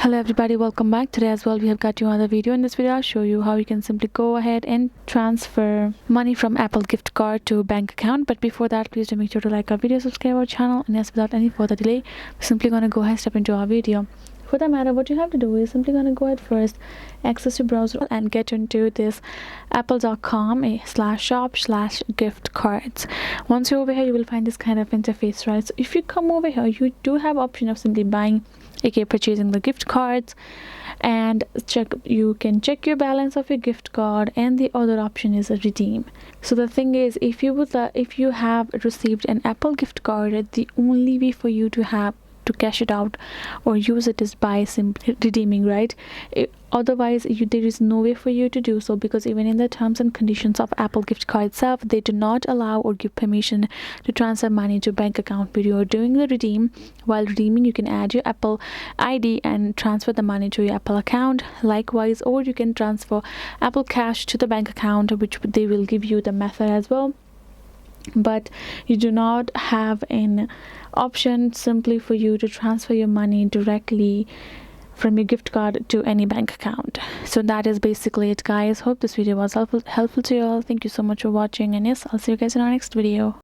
Hello everybody, welcome back. Today as well we have got you another video. In this video I'll show you how you can simply go ahead and transfer money from Apple gift card to bank account. But before that, please do make sure to like our video, subscribe our channel, and yes, without any further delay, we're simply going to go ahead and step into our video. For that matter, what you have to do is simply going to go ahead first, access your browser and get into this apple.com/shop/gift cards. Once you're over here, you will find this kind of interface, right? So if you come over here, you do have option of simply buying, aka purchasing the gift cards, and you can check your balance of your gift card, and the other option is a redeem. So the thing is, if you have received an Apple gift card, the only way for you to cash it out or use it is by simply redeeming, right? Otherwise there is no way for you to do so, because even in the terms and conditions of Apple gift card itself, they do not allow or give permission to transfer money to bank account. When you are doing the redeem, while redeeming, you can add your Apple ID and transfer the money to your Apple account. Likewise, or you can transfer Apple Cash to the bank account, which they will give you the method as well, but you do not have an option simply for you to transfer your money directly from your gift card to any bank account. So that is basically it, guys. Hope this video was helpful to you all. Thank you so much for watching, and yes, I'll see you guys in our next video.